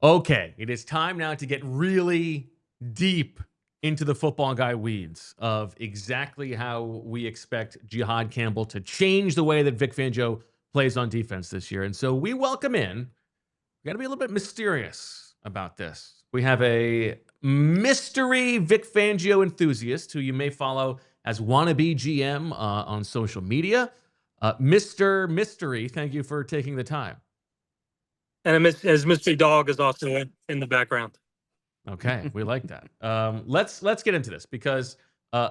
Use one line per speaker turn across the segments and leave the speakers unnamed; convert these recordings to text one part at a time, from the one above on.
Okay, it is time now to get really deep into the football guy weeds of exactly how we expect Jihad Campbell to change the way that Vic Fangio plays on defense this year. And so we welcome in, we got to be a little bit mysterious about this. We have a mystery Vic Fangio enthusiast who you may follow as wannabe GM on social media. Mr. Mystery, thank you for taking the time.
And his mystery dog is also in the background.
Okay, we like that. Let's get into this because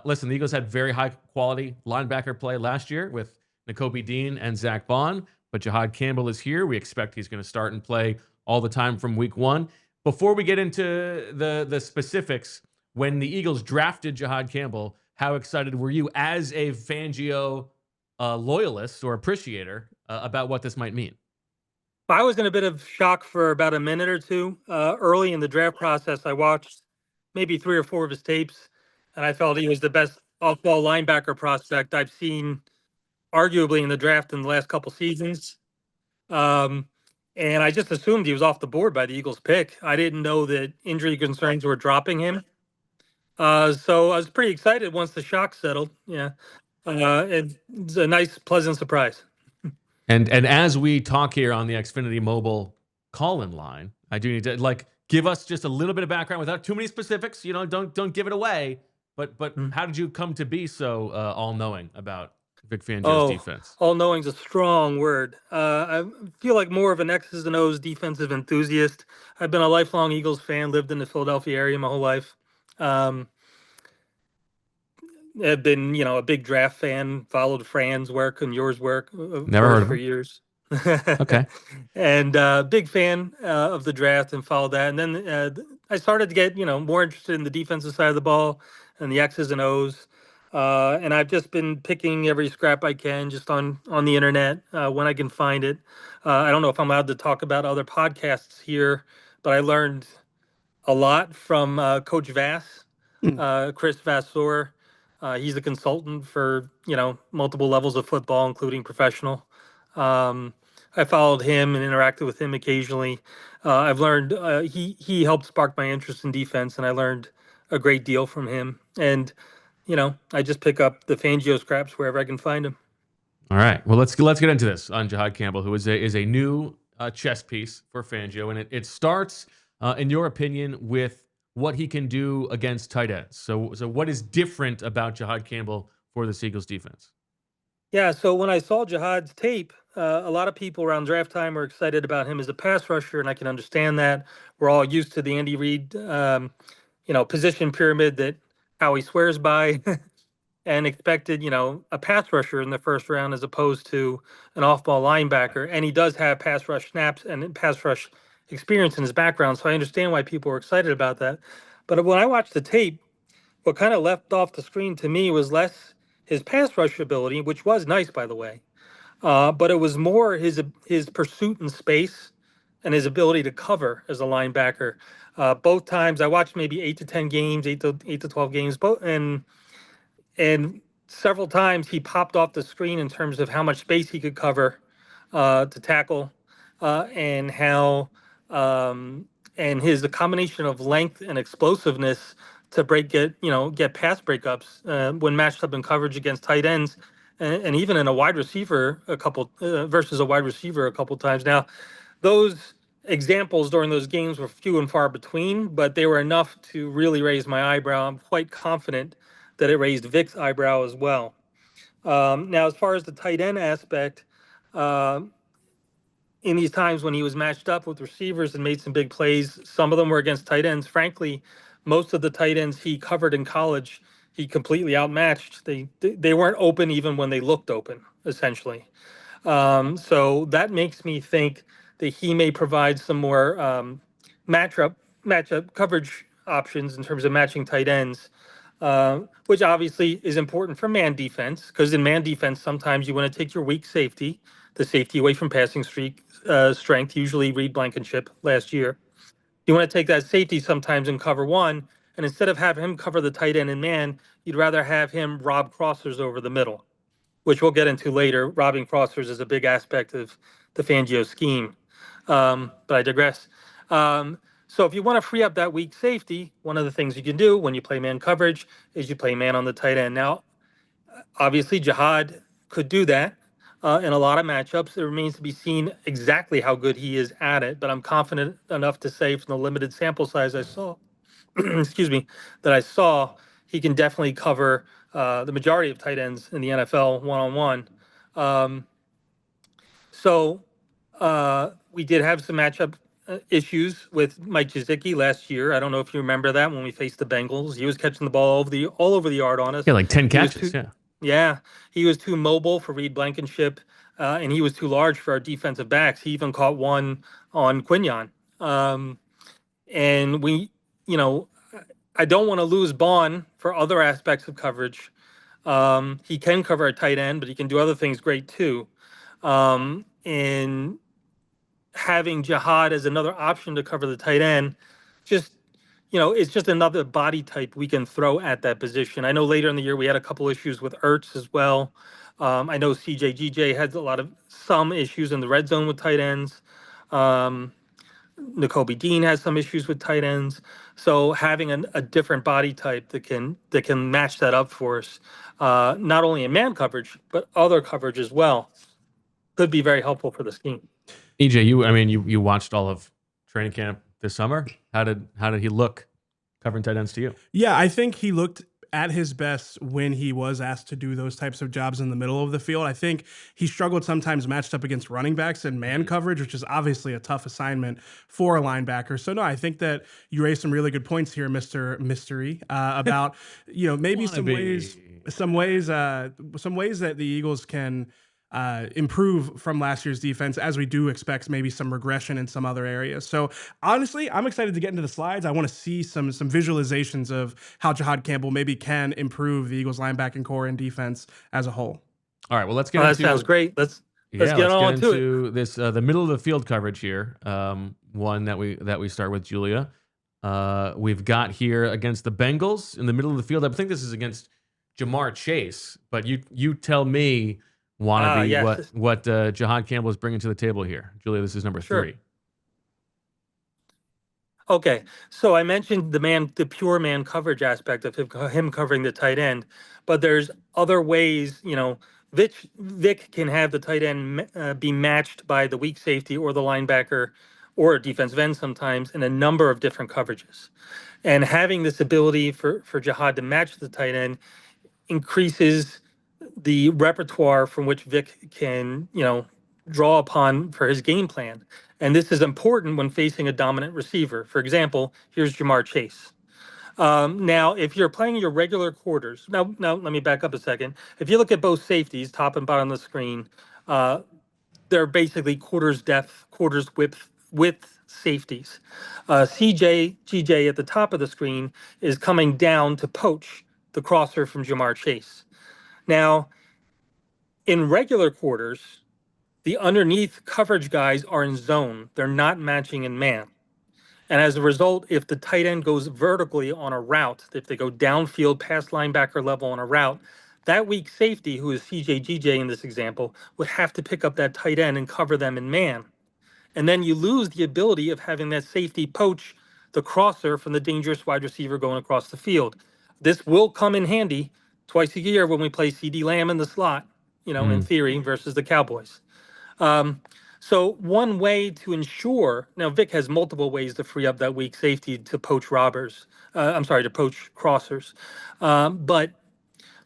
listen, the Eagles had very high quality linebacker play last year with Nakobe Dean and Zack Baun, but Jihaad Campbell is here. We expect he's going to start and play all the time from week one. Before we get into the specifics, when the Eagles drafted Jihaad Campbell, how excited were you as a Fangio loyalist or appreciator about what this might mean?
I was in a bit of shock for about a minute or two. Early in the draft process, I watched maybe 3 or 4 of his tapes, and I felt he was the best off-ball linebacker prospect I've seen, arguably in the draft in the last couple seasons. And I just assumed he was off the board by the Eagles pick. I didn't know that injury concerns were dropping him. So I was pretty excited once the shock settled. Yeah, it's a nice, pleasant surprise.
And as we talk here on the Xfinity Mobile call-in line, I do need to give us just a little bit of background without too many specifics. You know, don't give it away. But how did you come to be so all-knowing about Vic Fangio's defense?
All-knowing is a strong word. I feel like more of an X's and O's defensive enthusiast. I've been a lifelong Eagles fan, lived in the Philadelphia area my whole life. I've been, a big draft fan, followed Fran's work and yours work
Never heard of
for
him.
years.
Okay.
And big fan of the draft and followed that. And then I started to get, more interested in the defensive side of the ball and the X's and O's. And I've just been picking every scrap I can just on the internet when I can find it. I don't know if I'm allowed to talk about other podcasts here, but I learned a lot from Coach Vass, Chris Vasseur. He's a consultant for multiple levels of football, including professional. I followed him and interacted with him occasionally. I've learned he helped spark my interest in defense, and I learned a great deal from him. And I just pick up the Fangio scraps wherever I can find them.
All right. Well, let's get into this on Jihaad Campbell, who is a new chess piece for Fangio, and it starts, in your opinion, with what he can do against tight ends. So what is different about Jihaad Campbell for the Eagles defense?
Yeah, so when I saw Jihad's tape, a lot of people around draft time were excited about him as a pass rusher, and I can understand that. We're all used to the Andy Reid, position pyramid that Howie swears by, and expected, a pass rusher in the first round as opposed to an off-ball linebacker. And he does have pass rush snaps and pass rush experience in his background, so I understand why people were excited about that. But when I watched the tape, what kind of left off the screen to me was less his pass rush ability, which was nice, by the way, but it was more his pursuit in space and his ability to cover as a linebacker. Both times I watched maybe 8 to 10 games, 8 to 12 games, both and several times he popped off the screen in terms of how much space he could cover to tackle, and how and his the combination of length and explosiveness to get pass breakups when matched up in coverage against tight ends, and even in a wide receiver versus a wide receiver a couple times. Now, those examples during those games were few and far between, but they were enough to really raise my eyebrow. I'm quite confident that it raised Vic's eyebrow as well. Now, as far as the tight end aspect, in these times when he was matched up with receivers and made some big plays, some of them were against tight ends. Frankly, most of the tight ends he covered in college, he completely outmatched. They weren't open even when they looked open, essentially. So that makes me think that he may provide some more matchup coverage options in terms of matching tight ends, which obviously is important for man defense, because in man defense, sometimes you want to take your weak safety, the safety away from passing strength, usually Reed Blankenship last year. You want to take that safety sometimes in cover one, and instead of having him cover the tight end in man, you'd rather have him rob crossers over the middle, which we'll get into later. Robbing crossers is a big aspect of the Fangio scheme. But I digress. So if you want to free up that weak safety, one of the things you can do when you play man coverage is you play man on the tight end. Now, obviously, Jihad could do that in a lot of matchups. It remains to be seen exactly how good he is at it, but I'm confident enough to say from the limited sample size I saw, excuse me, that I saw, he can definitely cover the majority of tight ends in the NFL one-on-one. So we did have some matchup issues with Mike Gesicki last year. I don't know if you remember that when we faced the Bengals. He was catching the ball all over the yard on us.
Yeah, like 10
He was
catches. Yeah.
yeah, he was too mobile for Reed Blankenship, and he was too large for our defensive backs. He even caught one on Quinion. And we, you know, I don't want to lose Baun for other aspects of coverage. He can cover a tight end, but he can do other things great too. And having Jihad as another option to cover the tight end, just it's just another body type we can throw at that position. I know later in the year we had a couple issues with Ertz as well. I know CJGJ had some issues in the red zone with tight ends. N'Kobe Dean has some issues with tight ends. So having a different body type that can match that up for us, not only in man coverage but other coverage as well, could be very helpful for the scheme.
EJ, you watched all of training camp this summer. How did he look covering tight ends to you?
Yeah, I think he looked at his best when he was asked to do those types of jobs in the middle of the field. I think he struggled sometimes matched up against running backs in man coverage, which is obviously a tough assignment for a linebacker. So no, I think that you raised some really good points here, Mr. Mystery, about maybe some ways that the Eagles can improve from last year's defense, as we do expect maybe some regression in some other areas. So honestly, I'm excited to get into the slides. I want to see some visualizations of how Jihad Campbell maybe can improve the Eagles linebacking core and defense as a whole.
All right, well, let's get
into
that
sounds great. Let's get into
this the middle of the field coverage here. One that we start with, Julia. We've got here against the Bengals in the middle of the field. I think this is against Jamar Chase, but you tell me what Jihad Campbell is bringing to the table here. Julia, this is number 3.
Okay, so I mentioned the pure man coverage aspect of him covering the tight end, but there's other ways. Vic can have the tight end be matched by the weak safety or the linebacker or a defensive end sometimes in a number of different coverages, and having this ability for Jihad to match the tight end increases the repertoire from which Vic can, draw upon for his game plan. And this is important when facing a dominant receiver. For example, here's Jamar Chase. Now, if you're playing your regular quarters, now let me back up a second. If you look at both safeties, top and bottom of the screen, they're basically quarters depth, quarters width safeties. CJ at the top of the screen is coming down to poach the crosser from Jamar Chase. Now, in regular quarters, the underneath coverage guys are in zone. They're not matching in man. And as a result, if the tight end goes vertically on a route, if they go downfield past linebacker level on a route, that weak safety, who is CJGJ in this example, would have to pick up that tight end and cover them in man. And then you lose the ability of having that safety poach the crosser from the dangerous wide receiver going across the field. This will come in handy twice a year when we play CD Lamb in the slot, in theory, versus the Cowboys. So one way to ensure, now Vic has multiple ways to free up that weak safety to poach to poach crossers. But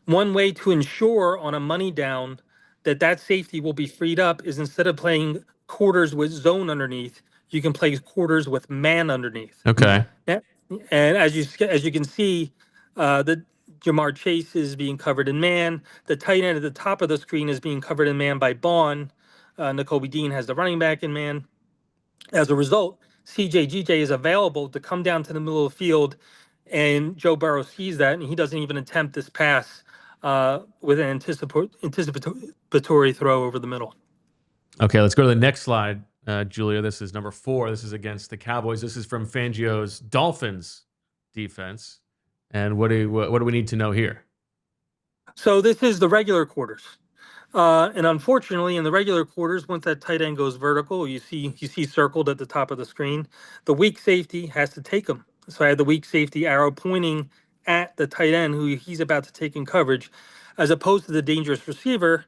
one way to ensure on a money down that safety will be freed up is, instead of playing quarters with zone underneath, you can play quarters with man underneath.
Okay.
And as you can see, the Jamar Chase is being covered in man. The tight end at the top of the screen is being covered in man by Baun. N'Kobe Dean has the running back in man. As a result, CJGJ is available to come down to the middle of the field, and Joe Burrow sees that, and he doesn't even attempt this pass with an anticipatory throw over the middle.
Okay, let's go to the next slide, Julia. This is number 4. This is against the Cowboys. This is from Fangio's Dolphins defense. And what do we need to know here?
So this is the regular quarters. And unfortunately, in the regular quarters, once that tight end goes vertical, you see circled at the top of the screen, the weak safety has to take him. So I had the weak safety arrow pointing at the tight end who he's about to take in coverage, as opposed to the dangerous receiver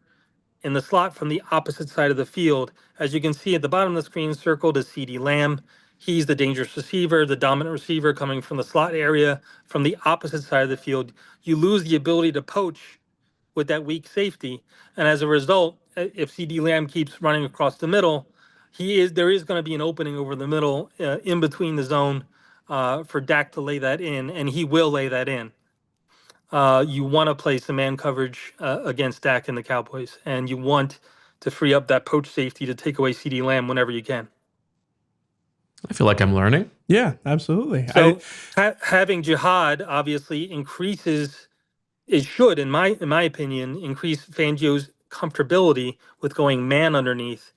in the slot from the opposite side of the field. As you can see at the bottom of the screen, circled is CeeDee Lamb. He's the dangerous receiver, the dominant receiver coming from the slot area from the opposite side of the field. You lose the ability to poach with that weak safety. And as a result, if CeeDee Lamb keeps running across the middle, there is going to be an opening over the middle in between the zone for Dak to lay that in, and he will lay that in. You want to play some man coverage against Dak and the Cowboys, and you want to free up that poach safety to take away CeeDee Lamb whenever you can.
I feel like I'm learning.
Yeah, absolutely.
So having Jihad obviously increases. It should, in my opinion, increase Fangio's comfortability with going man underneath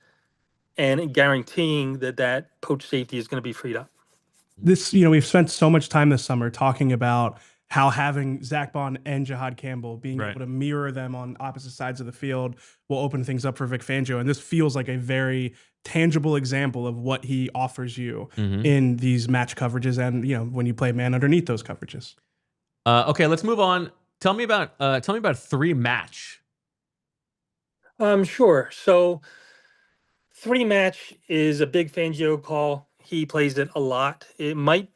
and guaranteeing that poach safety is going to be freed up.
We've spent so much time this summer talking about how having Zack Baun and Jihaad Campbell being able to mirror them on opposite sides of the field will open things up for Vic Fangio. And this feels like a very tangible example of what he offers you in these match coverages and, when you play man underneath those coverages.
Okay, let's move on. Tell me about three match.
Sure. So three match is a big Fangio call. He plays it a lot. It might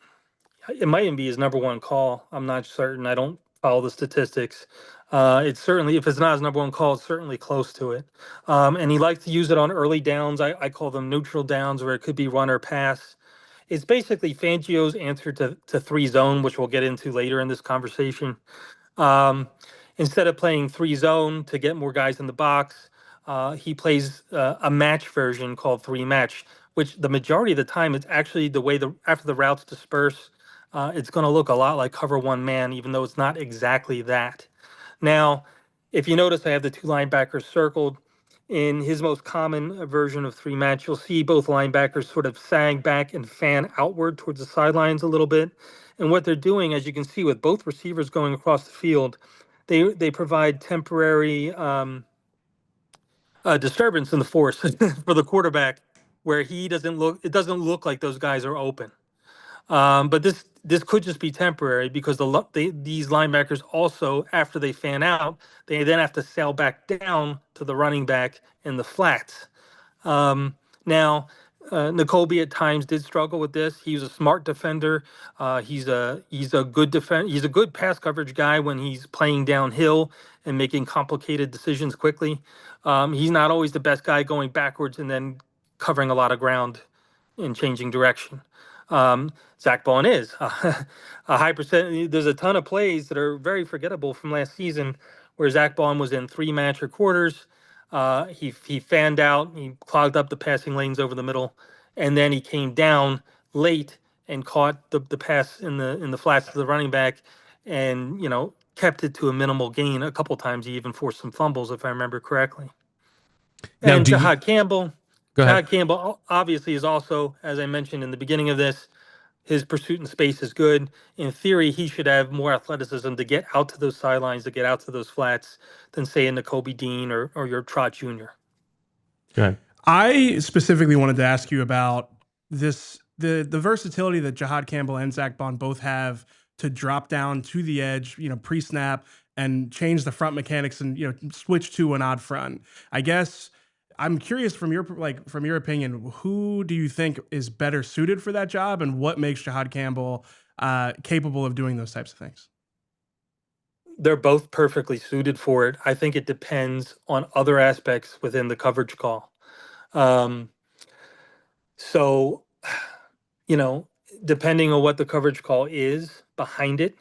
even be his number one call. I'm not certain. I don't follow the statistics. It's certainly, if it's not his number one call, it's certainly close to it. And he likes to use it on early downs. I call them neutral downs, where it could be run or pass. It's basically Fangio's answer to three zone, which we'll get into later in this conversation. Instead of playing three zone to get more guys in the box, he plays a match version called three match, which the majority of the time it's actually the way after the routes disperse, it's going to look a lot like cover one man, even though it's not exactly that. Now, if you notice, I have the two linebackers circled. In his most common version of three match, you'll see both linebackers sort of sag back and fan outward towards the sidelines a little bit. And what they're doing, as you can see, with both receivers going across the field, they provide temporary disturbance in the force for the quarterback, where it doesn't look like those guys are open. But this could just be temporary, because these linebackers also, after they fan out, they then have to sail back down to the running back in the flats. Now, N'Kobe at times did struggle with this. He was a smart defender. He's a good pass coverage guy when he's playing downhill and making complicated decisions quickly. He's not always the best guy going backwards and then covering a lot of ground and changing direction. Zack Baun is a high percent. There's a ton of plays that are very forgettable from last season where Zack Baun was in three match or quarters. He fanned out, he clogged up the passing lanes over the middle, and then he came down late and caught the pass in the flats to the running back, and kept it to a minimal gain. A couple times he even forced some fumbles, if I remember correctly.
Now,
and Jihaad Campbell.
Go ahead.
Jihaad Campbell obviously is also, as I mentioned in the beginning of this, his pursuit in space is good. In theory, he should have more athleticism to get out to those sidelines, to get out to those flats, than say a N'Kobe Dean or your Trot Jr.
Go ahead.
I specifically wanted to ask you about this, the versatility that Jihaad Campbell and Zack Baun both have to drop down to the edge, pre-snap, and change the front mechanics and switch to an odd front. I guess I'm curious from your opinion, who do you think is better suited for that job, and what makes Jihaad Campbell capable of doing those types of things?
They're both perfectly suited for it. I think it depends on other aspects within the coverage call. So, depending on what the coverage call is behind it,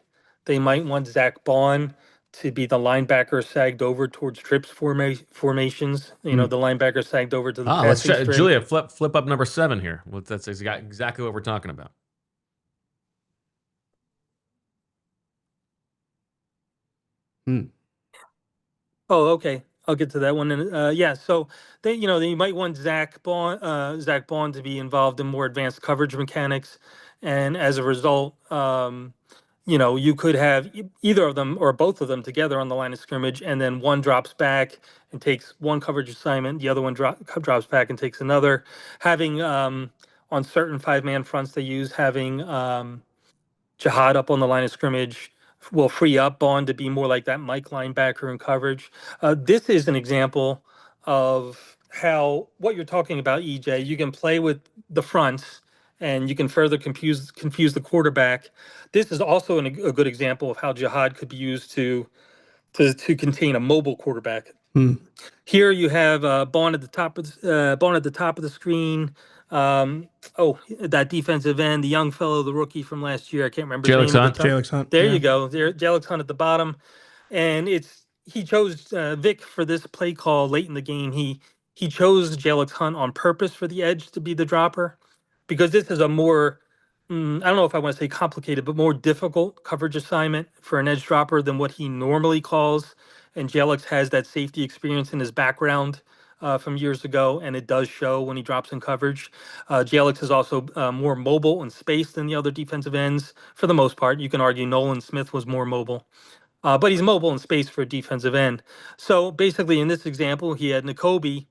they might want Zack Baun to be the linebacker sagged over towards trips formations. The linebacker sagged over to the passing straight.
Julia, flip up number 7 here. Well, that's exactly what we're talking about.
Oh, okay. I'll get to that one. And so they might want Zack Baun to be involved in more advanced coverage mechanics, and as a result, you could have either of them or both of them together on the line of scrimmage, and then one drops back and takes one coverage assignment, the other one drops back and takes another. Having on certain 5-man fronts they use, having Jihad up on the line of scrimmage will free up Baun to be more like that Mike linebacker in coverage. This is an example of how what you're talking about, EJ. You can play with the fronts and you can further confuse the quarterback. This is also a good example of how Jihad could be used to contain a mobile quarterback. Here you have Baun at the top of the screen. That defensive end, the young fellow, the rookie from last year. I can't remember his name.
Jalex Hunt.
There you go. There, Jalex Hunt at the bottom, and he chose Vic for this play call late in the game. He chose Jalex Hunt on purpose for the edge to be the dropper, because this is a more I don't know if I want to say complicated, but more difficult coverage assignment for an edge dropper than what he normally calls. And Jalex has that safety experience in his background from years ago, and it does show when he drops in coverage. Jalex is also more mobile in space than the other defensive ends. For the most part, you can argue Nolan Smith was more mobile, but he's mobile in space for a defensive end. So basically, in this example, he had Nakobe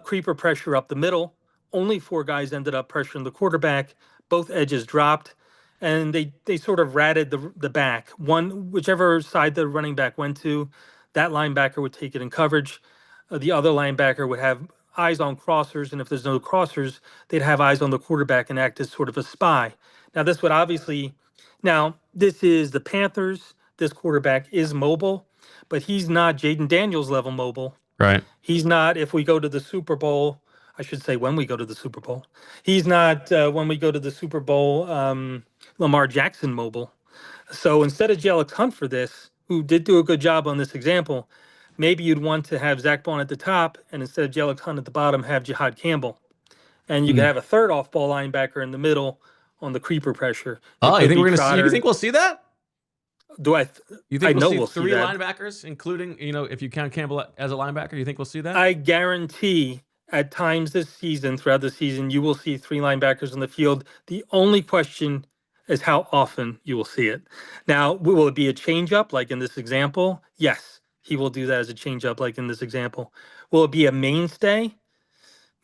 creeper pressure up the middle. Only 4 guys ended up pressuring the quarterback. Both edges dropped, and they sort of ratted the back. Whichever side the running back went to, that linebacker would take it in coverage. The other linebacker would have eyes on crossers, and if there's no crossers, they'd have eyes on the quarterback and act as sort of a spy. Now, this is the Panthers. This quarterback is mobile, but he's not Jaden Daniels level mobile.
Right.
He's not, if we go to the Super Bowl, I should say when we go to the Super Bowl. He's not, when we go to the Super Bowl, Lamar Jackson mobile. So instead of Jalex Hunt for this, who did do a good job on this example, maybe you'd want to have Zack Baun at the top, and instead of Jalex Hunt at the bottom, have Jihaad Campbell. And you could have a third off-ball linebacker in the middle on the creeper pressure.
Oh, you think we're going to see? You think we'll see that? You think we'll see 3 linebackers, including, if you count Campbell as a linebacker, you think we'll see that?
I guarantee at times throughout the season, you will see 3 linebackers on the field. The only question is how often you will see it. Now, will it be a change-up like in this example? Yes, he will do that as a change-up like in this example. Will it be a mainstay?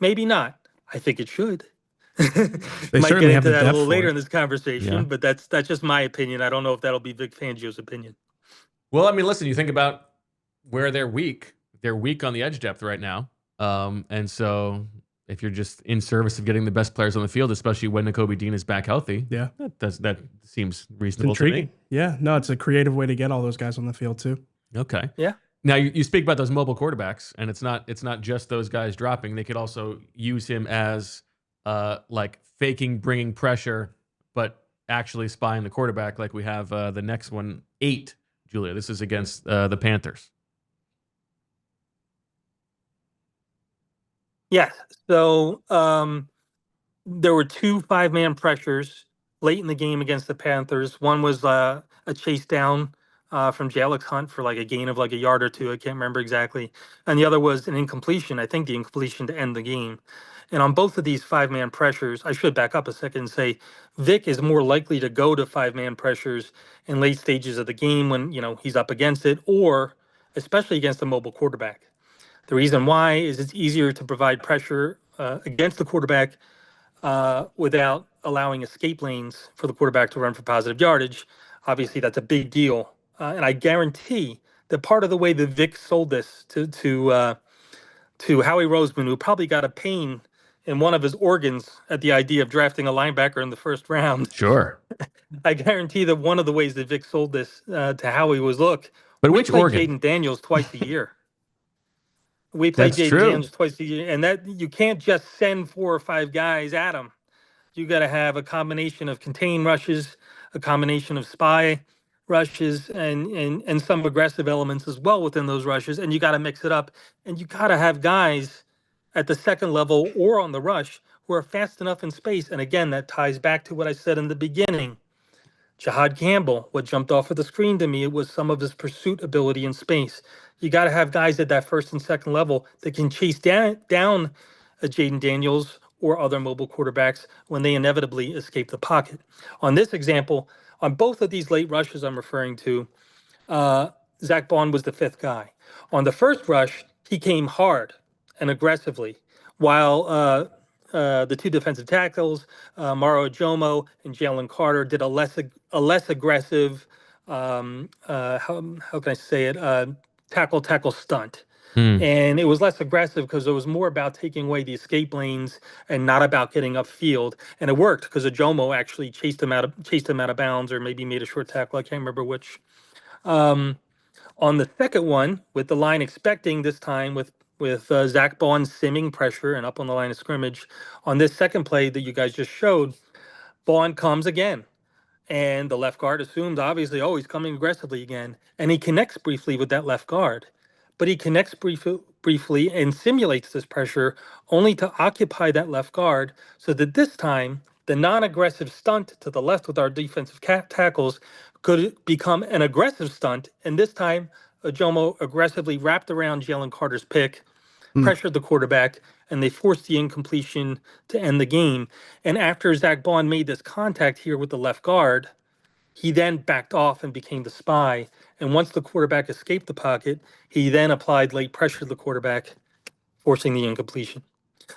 Maybe not. I think it should.
They
might
certainly
get
have
into
the
that a
depth
little
for
later
it.
in this conversation, but that's just my opinion. I don't know if that'll be Vic Fangio's opinion.
Well, I mean, listen, you think about where they're weak. They're weak on the edge depth right now. And so if you're just in service of getting the best players on the field, especially when Nakobe Dean is back healthy, that seems reasonable to me.
Yeah, no, it's a creative way to get all those guys on the field too.
Okay.
Yeah.
Now you speak about those mobile quarterbacks, and it's not just those guys dropping. They could also use him as like faking bringing pressure, but actually spying the quarterback, like we have the next one, 8, Julia. This is against the Panthers.
Yes. So there were 2 5-man pressures late in the game against the Panthers. One was a chase down from Jalex Hunt for like a gain of like a yard or 2. I can't remember exactly. And the other was an incompletion. I think the incompletion to end the game. And on both of these 5-man pressures, I should back up a second and say Vic is more likely to go to 5-man pressures in late stages of the game when, he's up against it, or especially against a mobile quarterback. The reason why is it's easier to provide pressure against the quarterback without allowing escape lanes for the quarterback to run for positive yardage. Obviously, that's a big deal. And I guarantee that part of the way that Vic sold this to Howie Roseman, who probably got a pain in one of his organs at the idea of drafting a linebacker in the first round.
Sure.
I guarantee that one of the ways that Vic sold this to Howie was, look,
but
we
which
play
organ?
Jaden Daniels twice a year. We play Jaden Daniels twice a year, and that you can't just send 4 or 5 guys at him. You got to have a combination of contain rushes, a combination of spy rushes, and some aggressive elements as well within those rushes. And you got to mix it up, and you got to have guys at the second level or on the rush who are fast enough in space. And again, that ties back to what I said in the beginning. Jihaad Campbell, what jumped off of the screen to me, it was some of his pursuit ability in space. You got to have guys at that first and second level that can chase down a Jaden Daniels or other mobile quarterbacks when they inevitably escape the pocket. On this example, On both of these late rushes I'm referring to, Zack Baun was the fifth guy. On the first rush, he came hard and aggressively, while the two defensive tackles, Maro Ajomo and Jalen Carter, did a less aggressive, how can I say it, tackle stunt. And it was less aggressive because it was more about taking away the escape lanes and not about getting upfield. And it worked because Ajomo actually chased him out of bounds, or maybe made a short tackle. I can't remember which. On the second one, with the line expecting this time with Zack Baun simming pressure and up on the line of scrimmage, on this second play that you guys just showed, Baun comes again. And the left guard assumes, obviously, oh, he's coming aggressively again. And he connects briefly with that left guard. But he connects briefly and simulates this pressure only to occupy that left guard, so that this time, the non-aggressive stunt to the left with our defensive tackles could become an aggressive stunt. And this time, Ajomo aggressively wrapped around Jalen Carter's pick, pressured the quarterback, and they forced the incompletion to end the game. And after Zack Baun made this contact here with the left guard, he then backed off and became the spy. And once the quarterback escaped the pocket, he then applied late pressure to the quarterback, forcing the incompletion.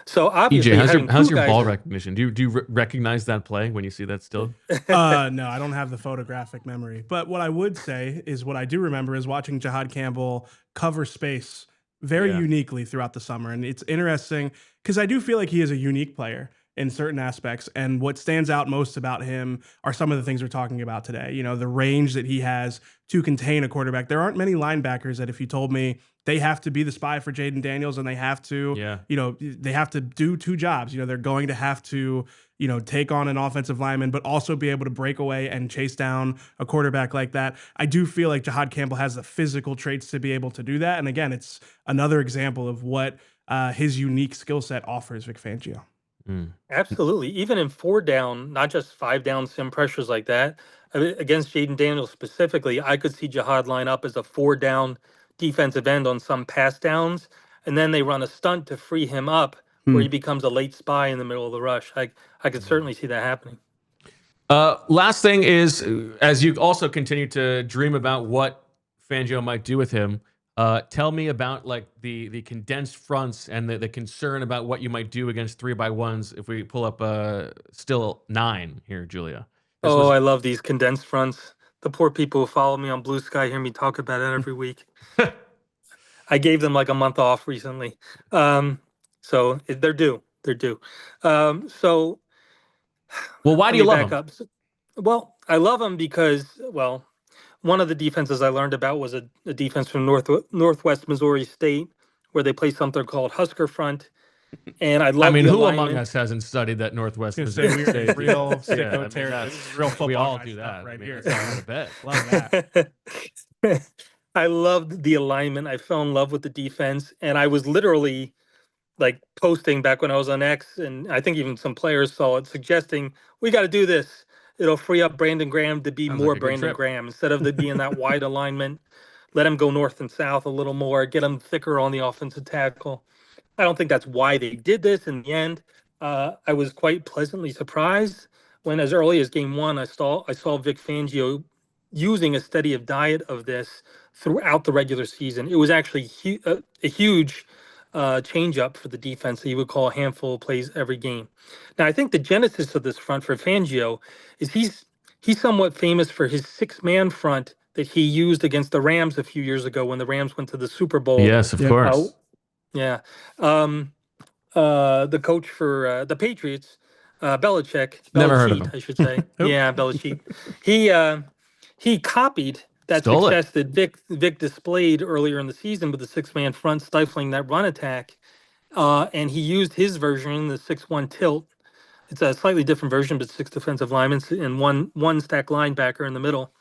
So obviously,
how's your ball recognition? Do you recognize that play when you see that still?
No, I don't have the photographic memory. But what I would say is what I do remember is watching Jihaad Campbell cover space very uniquely throughout the summer. And it's interesting because I do feel like he is a unique player in certain aspects. And what stands out most about him are some of the things we're talking about today. You know, the range that he has to contain a quarterback. There aren't many linebackers that if you told me they have to be the spy for Jaden Daniels and they have to, you know, they have to do two jobs. You know, they're going to have to, you know, take on an offensive lineman, but also be able to break away and chase down a quarterback like that. I do feel like Jihaad Campbell has the physical traits to be able to do that. And again, it's another example of what his unique skill set offers Vic Fangio.
Absolutely. Even in 4 down, not just 5 down sim pressures like that, against Jaden Daniels specifically, I could see Jihaad line up as a 4 down defensive end on some pass downs, and then they run a stunt to free him up where he becomes a late spy in the middle of the rush. I could certainly see that happening.
Last thing is, as you also continue to dream about what Fangio might do with him, tell me about like the condensed fronts and the concern about what you might do against 3x1s if we pull up still 9 here, Julia.
I love these condensed fronts. The poor people who follow me on Blue Sky hear me talk about it every week. I gave them like a month off recently. So they're due. They're due. Well,
why do you love them?
Well, I love them because, well, one of the defenses I learned about was a defense from Northwest Missouri State, where they play something called Husker Front. And I love.
I mean, who among us hasn't studied that Northwest Missouri State?
Real sicko territory. This is real football.
We all do that
right here.
I bet.
Love that.
I loved the alignment. I fell in love with the defense, and I was literally like posting back when I was on X, and I think even some players saw it, suggesting we got to do this. It'll free up Brandon Graham to be more like Brandon Graham instead of being that wide alignment. Let him go north and south a little more, get him thicker on the offensive tackle. I don't think that's why they did this in the end. I was quite pleasantly surprised when, as early as game 1, I saw Vic Fangio using a steady diet of this throughout the regular season. It was actually a huge change up for the defense that he would call a handful of plays every game. Now, I think the genesis of this front for Fangio is he's somewhat famous for his 6-man front that he used against the Rams a few years ago when the Rams went to the Super Bowl.
Yes, of course.
Yeah. The coach for the Patriots, Belichick.
Never heard of him.
I should say. Yeah, Belichick. He copied that success that Vic displayed earlier in the season with the 6-man front stifling that run attack. And he used his version, the 6-1 tilt. It's a slightly different version, but 6 defensive linemen and one stack linebacker in the middle.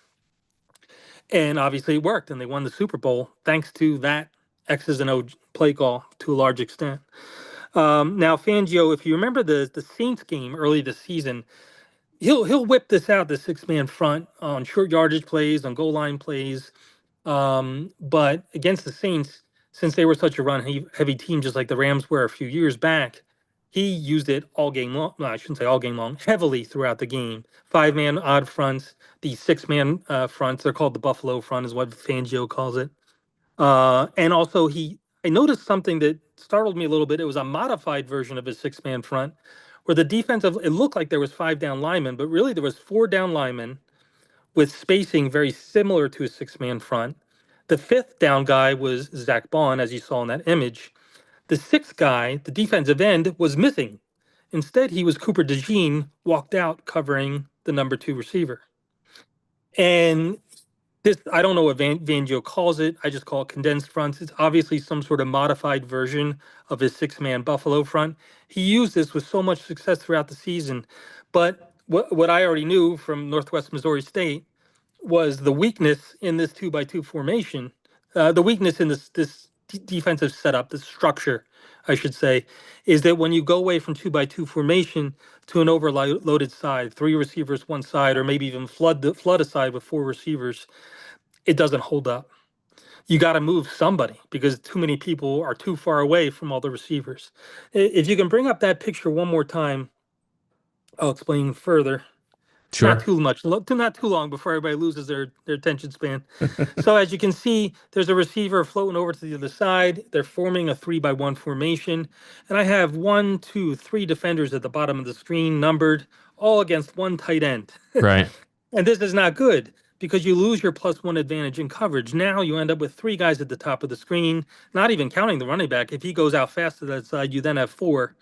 And obviously it worked, and they won the Super Bowl thanks to that X's and O play call to a large extent. Now, Fangio, if you remember the Saints game early this season, he'll whip this out, the 6-man front on short yardage plays, on goal line plays. But against the Saints, since they were such a run-heavy team, just like the Rams were a few years back, he used it all game long. No, I shouldn't say all game long, heavily throughout the game. 5-man odd fronts, the 6-man fronts. They're called the Buffalo front, is what Fangio calls it. And also, I noticed something that startled me a little bit. It was a modified version of his 6-man front, where the defensive, it looked like there was 5 down linemen, but really there was 4 down linemen with spacing very similar to a 6-man front. The 5th down guy was Zack Baun, as you saw in that image. The 6th guy, the defensive end, was missing. Instead, he was Cooper DeJean, walked out covering the number 2 receiver. And this, I don't know what Fangio calls it. I just call it condensed fronts. It's obviously some sort of modified version of his 6-man Buffalo front. He used this with so much success throughout the season. But what I already knew from Northwest Missouri State was the weakness in this 2-by-2 formation, the weakness in this defensive setup, this structure, I should say, is that when you go away from 2-by-2 formation to an overloaded side, 3 receivers one side, or maybe even flood a side with 4 receivers, it doesn't hold up. You got to move somebody because too many people are too far away from all the receivers. If you can bring up that picture one more time, I'll explain further.
Sure.
Not too much, not too long before everybody loses their attention span. So as you can see, there's a receiver floating over to the other side. They're forming a 3-by-1 formation. And I have 1, 2, 3 defenders at the bottom of the screen numbered, all against 1 tight end.
Right.
And this is not good because you lose your +1 advantage in coverage. Now you end up with 3 guys at the top of the screen, not even counting the running back. If he goes out fast to that side, you then have 4.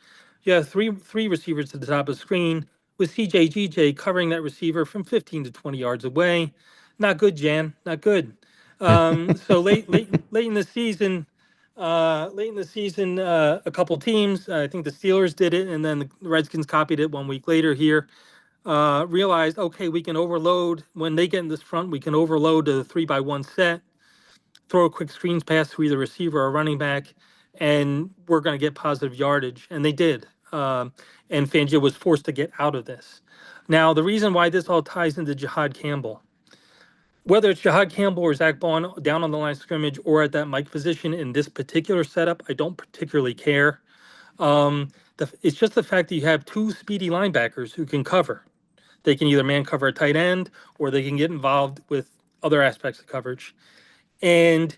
You have three receivers at the top of the screen with CJGJ covering that receiver from 15 to 20 yards away. Not good, Jan. Not good. So late in the season, a couple teams, I think the Steelers did it, and then the Redskins copied it 1 week later here. Realized, okay, we can overload when they get in this front. We can overload the 3-by-1 set, throw a quick screens pass to either receiver or running back, and we're going to get positive yardage. And they did. And Fangio was forced to get out of this. Now, the reason why this all ties into Jihad Campbell, whether it's Jihad Campbell or Zack Baun down on the line of scrimmage or at that Mike position in this particular setup, I don't particularly care. It's just the fact that you have 2 speedy linebackers who can cover. They can either man cover a tight end or they can get involved with other aspects of coverage. And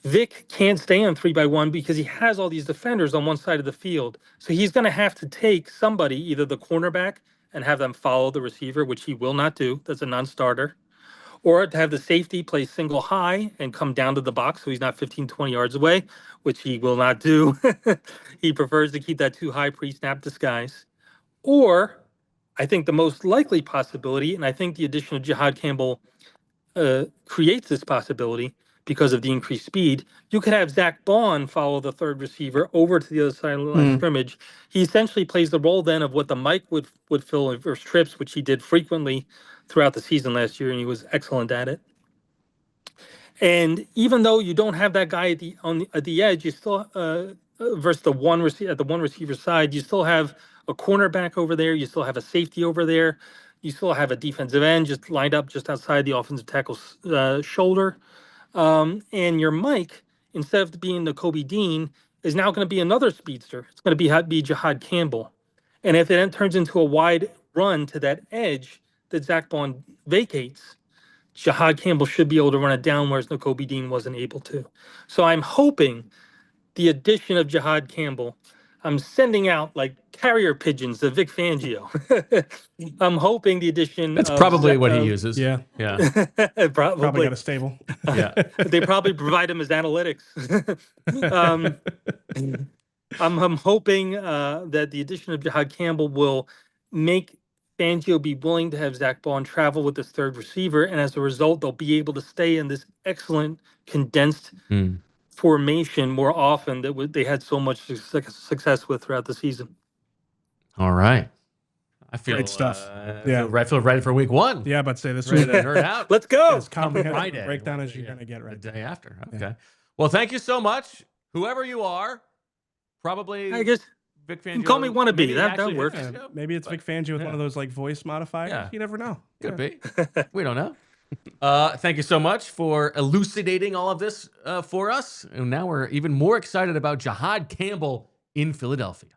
Vic can't stay on 3-by-1 because he has all these defenders on one side of the field. So he's going to have to take somebody, either the cornerback, and have them follow the receiver, which he will not do. That's a non-starter. Or to have the safety play single high and come down to the box so he's not 15, 20 yards away, which he will not do. He prefers to keep that too high pre-snap disguise. Or I think the most likely possibility, and I think the addition of Jihad Campbell creates this possibility because of the increased speed, you could have Zack Baun follow the 3rd receiver over to the other side of the line of scrimmage. He essentially plays the role then of what the Mike would fill in versus trips, which he did frequently throughout the season last year, and he was excellent at it. And even though you don't have that guy at the edge, you still versus the one receiver side, you still have a cornerback over there, you still have a safety over there, you still have a defensive end just lined up just outside the offensive tackle's shoulder. And your Mike, instead of being the Kobe Dean, is now going to be another speedster. It's going to be Jihad Campbell. And if it then turns into a wide run to that edge that Zack Baun vacates, Jihad Campbell should be able to run it down, whereas Kobe Dean wasn't able to. So I'm hoping the addition of Jihad Campbell, I'm sending out like carrier pigeons to Vic Fangio. I'm hoping the addition.
That's probably what he uses.
Yeah.
Probably
got a stable.
Yeah.
They probably provide him as analytics. I'm hoping that the addition of Jihad Campbell will make Fangio be willing to have Zack Baun travel with this 3rd receiver, and as a result, they'll be able to stay in this excellent condensed formation more often that they had so much success with throughout the season.
All right. I feel
Great stuff.
I feel ready for week 1.
Yeah, but say this
Ready
was
to nerd out.
Let's go.
as comprehensive
Friday.
a breakdown as you're going to get
The
right
day after. Okay.
Yeah.
Well, thank you so much. Whoever you are, probably
I guess
Vic
you
Fangio.
can call me wannabe.
Maybe
That
actually
works.
Vic
Yeah,
Fangio.
maybe it's Vic Fangio with one of those like voice modifiers.
Yeah.
You never know.
Could be. We don't know. Thank you so much for elucidating all of this for us. And now we're even more excited about Jihaad Campbell in Philadelphia.